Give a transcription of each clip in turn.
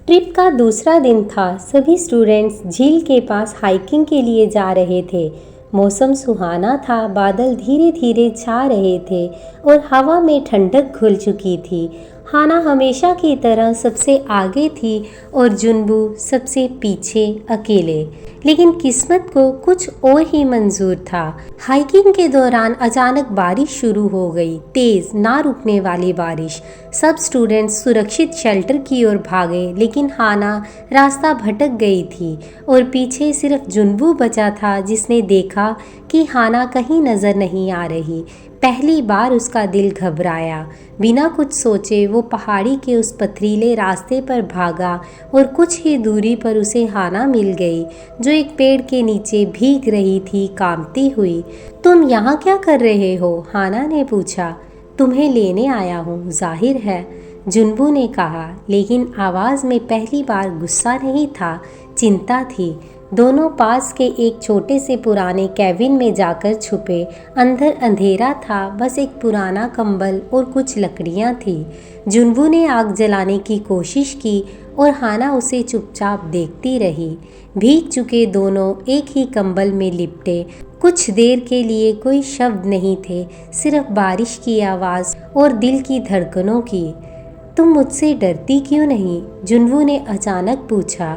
Trip का दूसरा दिन था। सभी स्टूडेंट्स झील के पास हाइकिंग के लिए जा रहे थे। मौसम सुहाना था, बादल धीरे धीरे छा रहे थे और हवा में ठंडक घुल चुकी थी। हाना हमेशा की तरह सबसे आगे थी और जुनबू सबसे पीछे अकेले। लेकिन किस्मत को कुछ और ही मंजूर था। हाइकिंग के दौरान अचानक बारिश शुरू हो गई, तेज ना रुकने वाली बारिश। सब स्टूडेंट्स सुरक्षित शेल्टर की ओर भागे, लेकिन हाना रास्ता भटक गई थी और पीछे सिर्फ जुनबू बचा था, जिसने देखा कि हाना कहीं नजर नहीं आ रही। पहली बार उसका दिल घबराया। बिना कुछ सोचे वो पहाड़ी के उस पथरीले रास्ते पर भागा और कुछ ही दूरी पर उसे हाना मिल गई, जो एक पेड़ के नीचे भीग रही थी, कांपती हुई। तुम यहाँ क्या कर रहे हो? हाना ने पूछा। तुम्हें लेने आया हूँ, जाहिर है, जुनबू ने कहा, लेकिन आवाज़ में पहली बार गुस्सा नहीं था, चिंता थी। दोनों पास के एक छोटे से पुराने कैबिन में जाकर छुपे। अंदर अंधेरा था, बस एक पुराना कंबल और कुछ लकड़ियाँ थी। जुनबू ने आग जलाने की कोशिश की और हाना उसे चुपचाप देखती रही। भीग चुके दोनों एक ही कंबल में लिपटे। कुछ देर के लिए कोई शब्द नहीं थे, सिर्फ बारिश की आवाज़ और दिल की धड़कनों की। तुम मुझसे डरती क्यों नहीं? जुनबू ने अचानक पूछा।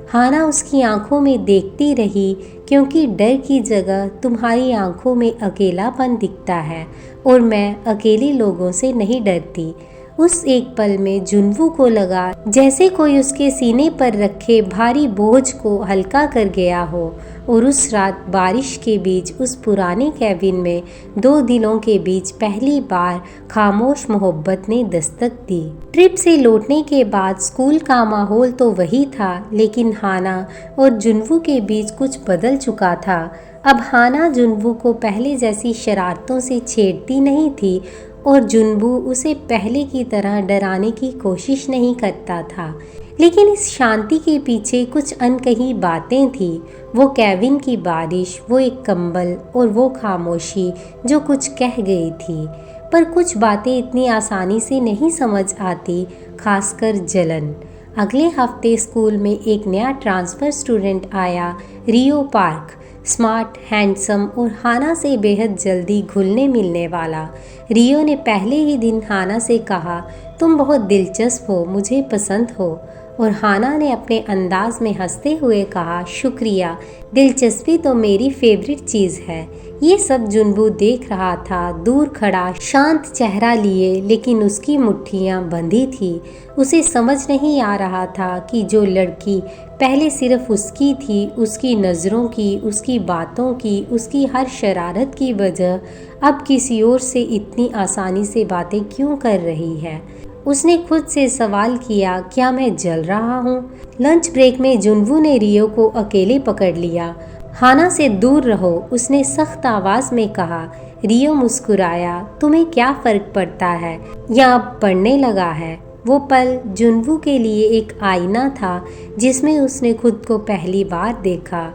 हाना उसकी आंखों में देखती रही, क्योंकि डर की जगह तुम्हारी आंखों में अकेलापन दिखता है और मैं अकेले लोगों से नहीं डरती। उस एक पल में जुनबू को लगा जैसे कोई उसके सीने पर रखे भारी बोझ को हल्का कर गया हो। और उस रात बारिश के बीच उस पुराने कैबिन में दो दिलों के बीच पहली बार खामोश मोहब्बत ने दस्तक दी। ट्रिप से लौटने के बाद स्कूल का माहौल तो वही था, लेकिन हाना और जुनबू के बीच कुछ बदल चुका था। अब हाना जुनबू को पहले जैसी शरारतों से छेड़ती नहीं थी और जुनबू उसे पहले की तरह डराने की कोशिश नहीं करता था। लेकिन इस शांति के पीछे कुछ अनकही बातें थीं। वो कैबिन की बारिश, वो एक कंबल और वो खामोशी जो कुछ कह गई थी। पर कुछ बातें इतनी आसानी से नहीं समझ आती, खासकर जलन। अगले हफ्ते स्कूल में एक नया ट्रांसफ़र स्टूडेंट आया, रियो पार्क। स्मार्ट, हैंडसम और हाना से बेहद जल्दी घुलने मिलने वाला। रियो ने पहले ही दिन हाना से कहा, तुम बहुत दिलचस्प हो, मुझे पसंद हो। और हाना ने अपने अंदाज में हंसते हुए कहा, शुक्रिया, दिलचस्पी तो मेरी फेवरेट चीज़ है। ये सब जुनबू देख रहा था, दूर खड़ा, शांत चेहरा लिए, लेकिन उसकी मुट्ठियाँ बंधी थी। उसे समझ नहीं आ रहा था कि जो लड़की पहले सिर्फ उसकी थी, उसकी नज़रों की, उसकी बातों की, उसकी हर शरारत की वजह, अब किसी और से इतनी आसानी से बातें क्यों कर रही है। उसने खुद से सवाल किया, क्या मैं जल रहा हूँ? लंच ब्रेक में जुनबू ने रियो को अकेले पकड़ लिया। हाना से दूर रहो, उसने सख्त आवाज़ में कहा। रियो मुस्कुराया, तुम्हें क्या फ़र्क पड़ता है, या अब पढ़ने लगा है? वो पल जुनबू के लिए एक आईना था, जिसमें उसने खुद को पहली बार देखा,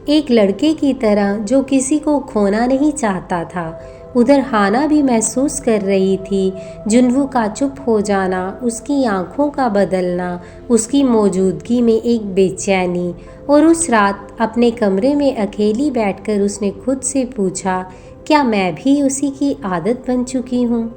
एक लड़के की तरह जो किसी को खोना नहीं चाहता था। उधर हाना भी महसूस कर रही थी जुनबू का चुप हो जाना, उसकी आंखों का बदलना, उसकी मौजूदगी में एक बेचैनी। और उस रात अपने कमरे में अकेली बैठकर उसने खुद से पूछा, क्या मैं भी उसी की आदत बन चुकी हूँ?